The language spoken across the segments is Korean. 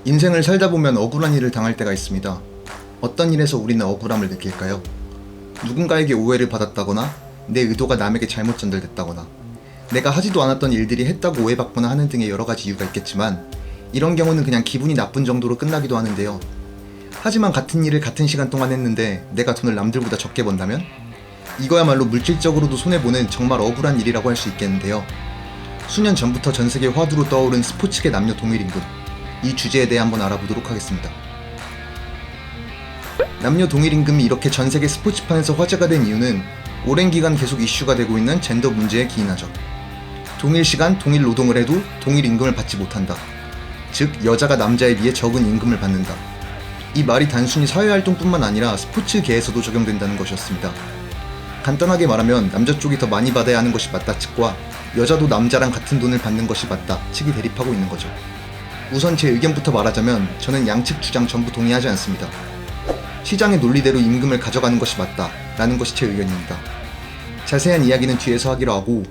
인생을 살다 보면 억울한 일을 당할 때가 있습니다. 어떤 일에서 우리는 억울함을 느낄까요? 누군가에게 오해를 받았다거나, 내 의도가 남에게 잘못 전달됐다거나, 내가 하지도 않았던 일들이 했다고 오해받거나 하는 등의 여러 가지 이유가 있겠지만, 이런 경우는 그냥 기분이 나쁜 정도로 끝나기도 하는데요. 하지만 같은 일을 같은 시간 동안 했는데 내가 돈을 남들보다 적게 번다면? 이거야말로 물질적으로도 손해보는 정말 억울한 일이라고 할 수 있겠는데요. 수년 전부터 전 세계 화두로 떠오른 스포츠계 남녀 동일임금, 이 주제에 대해 한번 알아보도록 하겠습니다. 남녀 동일임금이 이렇게 전 세계 스포츠판에서 화제가 된 이유는 오랜 기간 계속 이슈가 되고 있는 젠더 문제에 기인하죠. 동일 시간 동일 노동을 해도 동일 임금을 받지 못한다. 즉, 여자가 남자에 비해 적은 임금을 받는다. 이 말이 단순히 사회활동뿐만 아니라 스포츠계에서도 적용된다는 것이었습니다. 간단하게 말하면 남자 쪽이 더 많이 받아야 하는 것이 맞다 측과 여자도 남자랑 같은 돈을 받는 것이 맞다 측이 대립하고 있는 거죠. 우선 제 의견부터 말하자면 저는 양측 주장 전부 동의하지 않습니다. 시장의 논리대로 임금을 가져가는 것이 맞다 라는 것이 제 의견입니다. 자세한 이야기는 뒤에서 하기로 하고,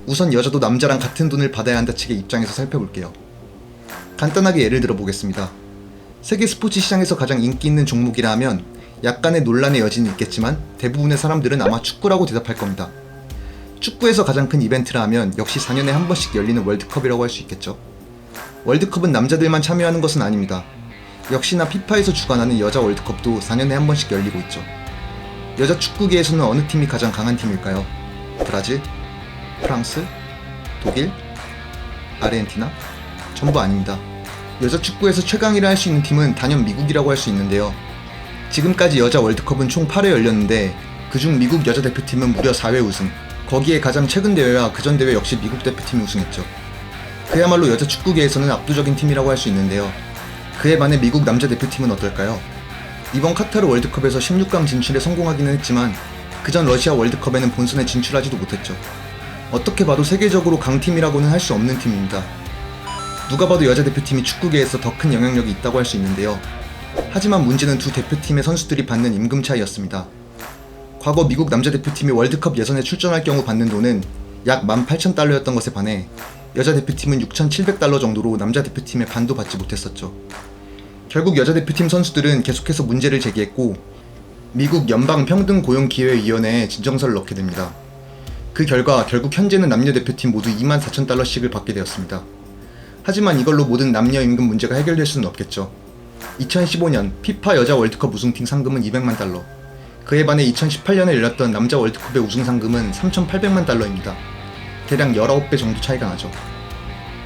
우선 여자도 남자랑 같은 돈을 받아야 한다 측의 입장에서 살펴볼게요. 간단하게 예를 들어 보겠습니다. 세계 스포츠 시장에서 가장 인기 있는 종목이라 하면 약간의 논란의 여지는 있겠지만 대부분의 사람들은 아마 축구라고 대답할 겁니다. 축구에서 가장 큰 이벤트라 하면 역시 4년에 한 번씩 열리는 월드컵이라고 할 수 있겠죠. 월드컵은 남자들만 참여하는 것은 아닙니다. 역시나 피파에서 주관하는 여자 월드컵도 4년에 한 번씩 열리고 있죠. 여자 축구계에서는 어느 팀이 가장 강한 팀일까요? 브라질? 프랑스? 독일? 아르헨티나? 전부 아닙니다. 여자 축구에서 최강이라 할 수 있는 팀은 단연 미국이라고 할 수 있는데요. 지금까지 여자 월드컵은 총 8회 열렸는데 그중 미국 여자 대표팀은 무려 4회 우승, 거기에 가장 최근 대회와 그전 대회 역시 미국 대표팀이 우승했죠. 그야말로 여자 축구계에서는 압도적인 팀이라고 할 수 있는데요. 그에 반해 미국 남자 대표팀은 어떨까요? 이번 카타르 월드컵에서 16강 진출에 성공하기는 했지만 그전 러시아 월드컵에는 본선에 진출하지도 못했죠. 어떻게 봐도 세계적으로 강팀이라고는 할 수 없는 팀입니다. 누가 봐도 여자 대표팀이 축구계에서 더 큰 영향력이 있다고 할 수 있는데요. 하지만 문제는 두 대표팀의 선수들이 받는 임금 차이였습니다. 과거 미국 남자 대표팀이 월드컵 예선에 출전할 경우 받는 돈은 약 18,000달러였던 것에 반해 여자 대표팀은 6,700달러 정도로 남자 대표팀의 반도 받지 못했었죠. 결국 여자 대표팀 선수들은 계속해서 문제를 제기했고 미국 연방평등고용기회위원회에 진정서를 넣게 됩니다. 그 결과 결국 현재는 남녀 대표팀 모두 24,000달러씩을 받게 되었습니다. 하지만 이걸로 모든 남녀 임금 문제가 해결될 수는 없겠죠. 2015년 피파 여자 월드컵 우승팀 상금은 200만 달러, 그에 반해 2018년에 열렸던 남자 월드컵의 우승 상금은 3,800만 달러입니다. 대략 19배 정도 차이가 나죠.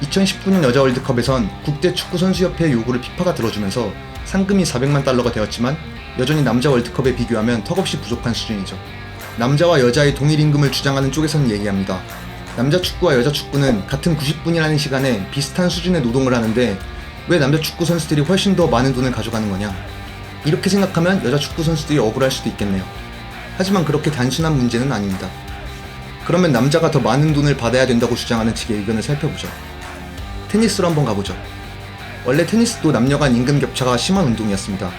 2019년 여자 월드컵에선 국제축구선수협회의 요구를 피파가 들어주면서 상금이 400만 달러가 되었지만 여전히 남자 월드컵에 비교하면 턱없이 부족한 수준이죠. 남자와 여자의 동일 임금을 주장하는 쪽에서는 얘기합니다. 남자 축구와 여자 축구는 같은 90분이라는 시간에 비슷한 수준의 노동을 하는데 왜 남자 축구 선수들이 훨씬 더 많은 돈을 가져가는 거냐? 이렇게 생각하면 여자 축구 선수들이 억울할 수도 있겠네요. 하지만 그렇게 단순한 문제는 아닙니다. 그러면 남자가 더 많은 돈을 받아야 된다고 주장하는 측의 의견을 살펴보죠. 테니스로 한번 가보죠. 원래 테니스도 남녀 간 임금 격차가 심한 운동이었습니다.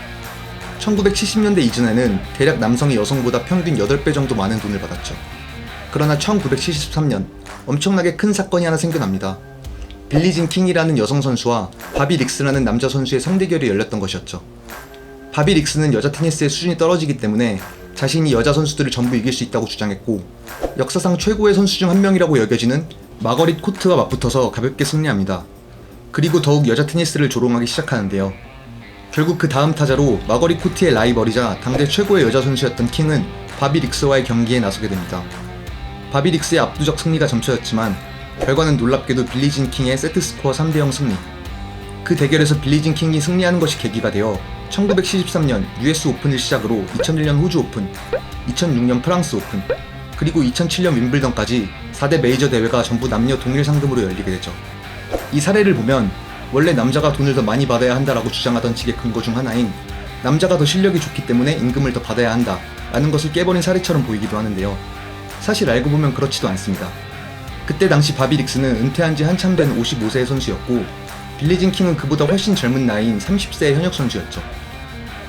1970년대 이전에는 대략 남성이 여성보다 평균 8배 정도 많은 돈을 받았죠. 그러나 1973년 엄청나게 큰 사건이 하나 생겨납니다. 빌리 진 킹이라는 여성 선수와 바비 릭스라는 남자 선수의 성대결이 열렸던 것이었죠. 바비 릭스는 여자 테니스의 수준이 떨어지기 때문에 자신이 여자 선수들을 전부 이길 수 있다고 주장했고, 역사상 최고의 선수 중 한 명이라고 여겨지는 마거릿 코트와 맞붙어서 가볍게 승리합니다. 그리고 더욱 여자 테니스를 조롱하기 시작하는데요. 결국 그 다음 타자로 마거릿 코트의 라이벌이자 당대 최고의 여자 선수였던 킹은 바비 릭스와의 경기에 나서게 됩니다. 바비 릭스의 압도적 승리가 점쳐졌지만 결과는 놀랍게도 빌리 진 킹의 세트스코어 3대0 승리. 그 대결에서 빌리 진 킹이 승리하는 것이 계기가 되어 1973년 US 오픈을 시작으로 2001년 호주 오픈, 2006년 프랑스 오픈, 그리고 2007년 윈블던까지 4대 메이저 대회가 전부 남녀 동일 상금으로 열리게 되죠. 이 사례를 보면 원래 남자가 돈을 더 많이 받아야 한다라고 주장하던 측의 근거 중 하나인 남자가 더 실력이 좋기 때문에 임금을 더 받아야 한다 라는 것을 깨버린 사례처럼 보이기도 하는데요. 사실 알고 보면 그렇지도 않습니다. 그때 당시 바비 릭스는 은퇴한 지 한참 된 55세의 선수였고 빌리 진 킹은 그보다 훨씬 젊은 나이인 30세의 현역 선수였죠.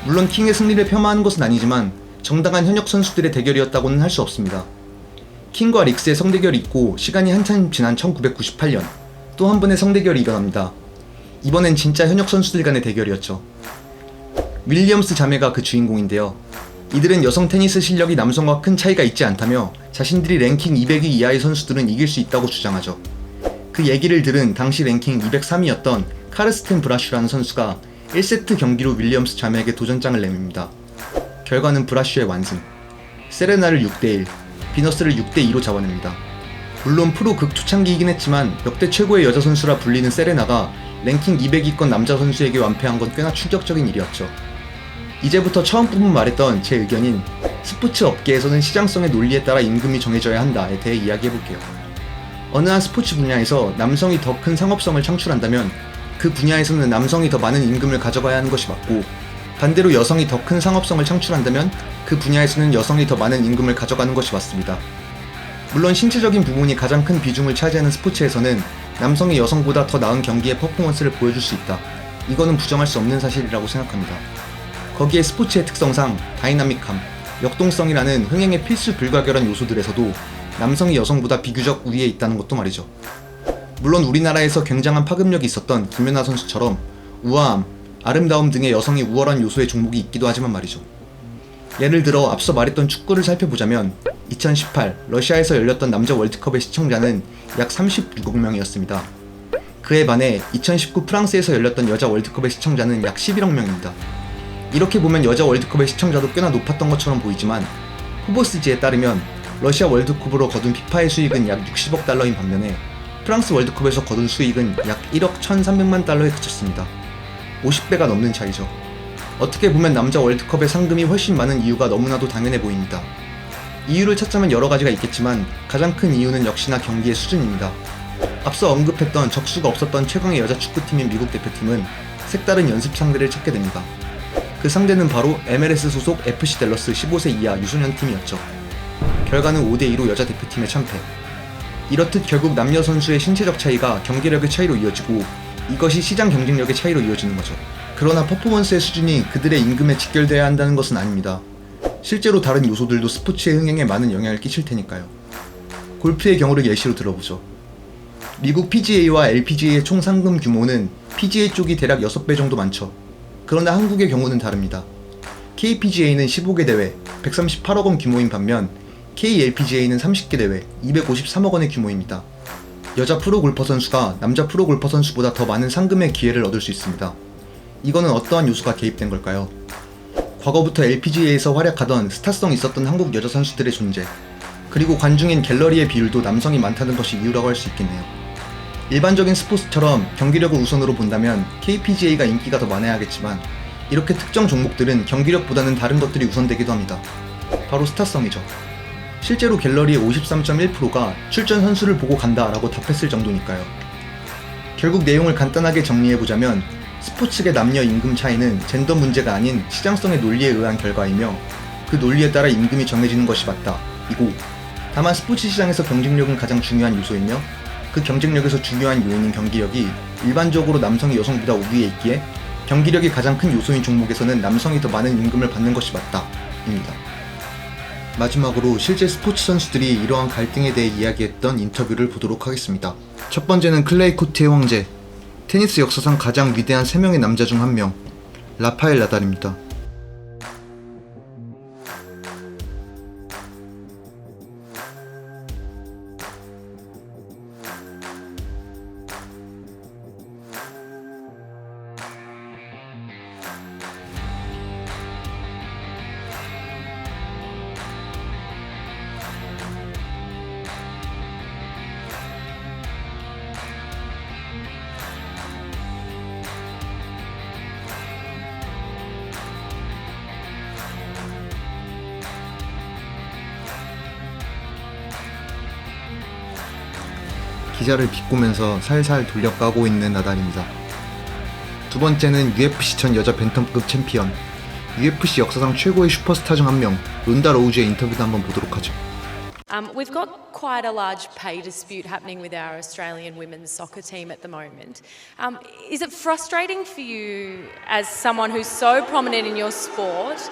물론 킹의 승리를 폄하하는 것은 아니지만 정당한 현역 선수들의 대결이었다고는 할 수 없습니다. 킹과 릭스의 성대결이 있고 시간이 한참 지난 1998년 또 한 번의 성대결이 일어납니다. 이번엔 진짜 현역 선수들 간의 대결이었죠. 윌리엄스 자매가 그 주인공인데요. 이들은 여성 테니스 실력이 남성과 큰 차이가 있지 않다며 자신들이 랭킹 200위 이하의 선수들은 이길 수 있다고 주장하죠. 그 얘기를 들은 당시 랭킹 203위였던 카르스텐 브라슈라는 선수가 1세트 경기로 윌리엄스 자매에게 도전장을 내밉니다. 결과는 브라슈의 완승. 세레나를 6대1, 비너스를 6대2로 잡아냅니다. 물론 프로 극초창기이긴 했지만 역대 최고의 여자 선수라 불리는 세레나가 랭킹 200위권 남자 선수에게 완패한 건 꽤나 충격적인 일이었죠. 이제부터 처음 부분 말했던 제 의견인 스포츠 업계에서는 시장성의 논리에 따라 임금이 정해져야 한다에 대해 이야기해볼게요. 어느 한 스포츠 분야에서 남성이 더 큰 상업성을 창출한다면 그 분야에서는 남성이 더 많은 임금을 가져가야 하는 것이 맞고, 반대로 여성이 더 큰 상업성을 창출한다면 그 분야에서는 여성이 더 많은 임금을 가져가는 것이 맞습니다. 물론 신체적인 부분이 가장 큰 비중을 차지하는 스포츠에서는 남성이 여성보다 더 나은 경기의 퍼포먼스를 보여줄 수 있다. 이거는 부정할 수 없는 사실이라고 생각합니다. 거기에 스포츠의 특성상 다이나믹함, 역동성이라는 흥행의 필수 불가결한 요소들에서도 남성이 여성보다 비교적 우위에 있다는 것도 말이죠. 물론 우리나라에서 굉장한 파급력이 있었던 김연아 선수처럼 우아함, 아름다움 등의 여성이 우월한 요소의 종목이 있기도 하지만 말이죠. 예를 들어 앞서 말했던 축구를 살펴보자면 2018 러시아에서 열렸던 남자 월드컵의 시청자는 약 36억 명이었습니다. 그에 반해 2019 프랑스에서 열렸던 여자 월드컵의 시청자는 약 11억 명입니다. 이렇게 보면 여자 월드컵의 시청자도 꽤나 높았던 것처럼 보이지만 포브스지에 따르면 러시아 월드컵으로 거둔 피파의 수익은 약 60억 달러인 반면에 프랑스 월드컵에서 거둔 수익은 약 1억 1,300만 달러에 그쳤습니다. 50배가 넘는 차이죠. 어떻게 보면 남자 월드컵의 상금이 훨씬 많은 이유가 너무나도 당연해 보입니다. 이유를 찾자면 여러 가지가 있겠지만 가장 큰 이유는 역시나 경기의 수준입니다. 앞서 언급했던 적수가 없었던 최강의 여자 축구팀인 미국 대표팀은 색다른 연습 상대를 찾게 됩니다. 그 상대는 바로 MLS 소속 FC 댈러스 15세 이하 유소년 팀이었죠. 결과는 5대2로 여자 대표팀의 참패. 이렇듯 결국 남녀 선수의 신체적 차이가 경기력의 차이로 이어지고 이것이 시장 경쟁력의 차이로 이어지는 거죠. 그러나 퍼포먼스의 수준이 그들의 임금에 직결돼야 한다는 것은 아닙니다. 실제로 다른 요소들도 스포츠의 흥행에 많은 영향을 끼칠 테니까요. 골프의 경우를 예시로 들어보죠. 미국 PGA와 LPGA의 총 상금 규모는 PGA 쪽이 대략 6배 정도 많죠. 그러나 한국의 경우는 다릅니다. KPGA는 15개 대회, 138억 원 규모인 반면 KLPGA는 30개 대회, 253억 원의 규모입니다. 여자 프로 골퍼 선수가 남자 프로 골퍼 선수보다 더 많은 상금의 기회를 얻을 수 있습니다. 이거는 어떠한 요소가 개입된 걸까요? 과거부터 LPGA에서 활약하던 스타성 있었던 한국 여자 선수들의 존재, 그리고 관중인 갤러리의 비율도 남성이 많다는 것이 이유라고 할 수 있겠네요. 일반적인 스포츠처럼 경기력을 우선으로 본다면 KPGA가 인기가 더 많아야겠지만 이렇게 특정 종목들은 경기력보다는 다른 것들이 우선되기도 합니다. 바로 스타성이죠. 실제로 갤러리의 53.1%가 출전 선수를 보고 간다 라고 답했을 정도니까요. 결국 내용을 간단하게 정리해보자면 스포츠계 남녀 임금 차이는 젠더 문제가 아닌 시장성의 논리에 의한 결과이며 그 논리에 따라 임금이 정해지는 것이 맞다 이고, 다만 스포츠 시장에서 경쟁력은 가장 중요한 요소이며 그 경쟁력에서 중요한 요인인 경기력이 일반적으로 남성이 여성보다 우위에 있기에 경기력이 가장 큰 요소인 종목에서는 남성이 더 많은 임금을 받는 것이 맞다 입니다. 마지막으로 실제 스포츠 선수들이 이러한 갈등에 대해 이야기했던 인터뷰를 보도록 하겠습니다. 첫 번째는 클레이 코트의 황제, 테니스 역사상 가장 위대한 3명의 남자 중 1명, 라파엘 나달입니다. 기자를 비꼬면서 살살 돌려까고 있는 나달입니다. 두 번째는 UFC 전 여자 벤텀급 챔피언, UFC 역사상 최고의 슈퍼스타 중 1명, 론다 로우즈의 인터뷰도 한번 보도록 하죠. We've got quite a large pay dispute happening with our Australian women's soccer team at the moment. Is it frustrating for you as someone who's so prominent in your sport?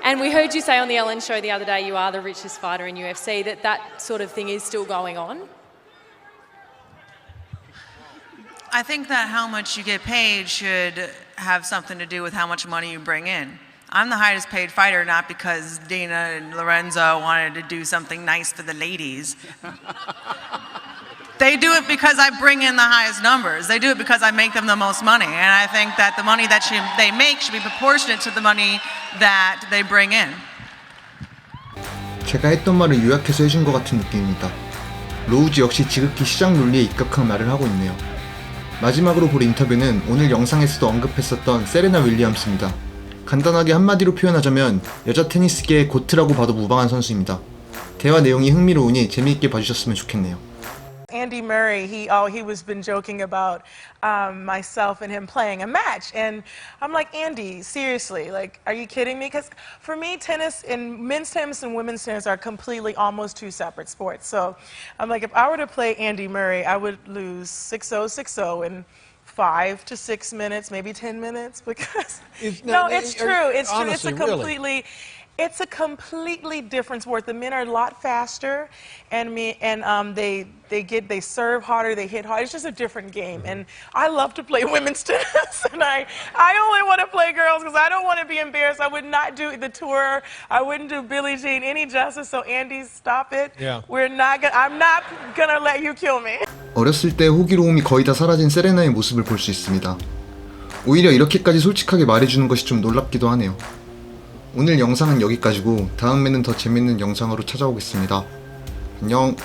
And we heard you say on the Ellen show the other day you are the richest fighter in UFC, that sort of thing is still going on? I think that how much you get paid should have something to do with how much money you bring in. I'm the highest paid fighter not because Dana and Lorenzo wanted to do something nice for the ladies. They do it because I bring in the highest numbers. They do it because I make them the most money. And I think that the money that they make should be proportionate to the money that they bring in. 제가 했던 말을 요약해서 해준 것 같은 느낌입니다. 로우즈 역시 지극히 시장 논리에 입각한 말을 하고 있네요. 마지막으로 볼 인터뷰는 오늘 영상에서도 언급했었던 세레나 윌리엄스입니다. 간단하게 한마디로 표현하자면 여자 테니스계의 고트라고 봐도 무방한 선수입니다. 대화 내용이 흥미로우니 재미있게 봐주셨으면 좋겠네요. Andy Murray, he was been joking about myself and him playing a match, and I'm like, Andy, seriously, like, are you kidding me? Because for me, tennis and men's tennis and women's tennis are completely almost two separate sports. So I'm like, if I were to play Andy Murray, I would lose 6-0, 6-0 in 5 to 6 minutes, maybe 10 minutes, because no, it's true. It's true. It's a completely. It's a completely different sport. The men are a lot faster, and they serve harder, they hit harder. It's just a different game, and I love to play women's tennis, and I only want to play girls because I don't want to be embarrassed. I would not do the tour. I wouldn't do Billie Jean any justice. So Andy, stop it. Yeah. I'm not gonna let you kill me. 어렸을 때 호기로움이 거의 다 사라진 세레나의 모습을 볼 수 있습니다. 오히려 이렇게까지 솔직하게 말해주는 것이 좀 놀랍기도 하네요. 오늘 영상은 여기까지고 다음에는 더 재밌는 영상으로 찾아오겠습니다. 안녕.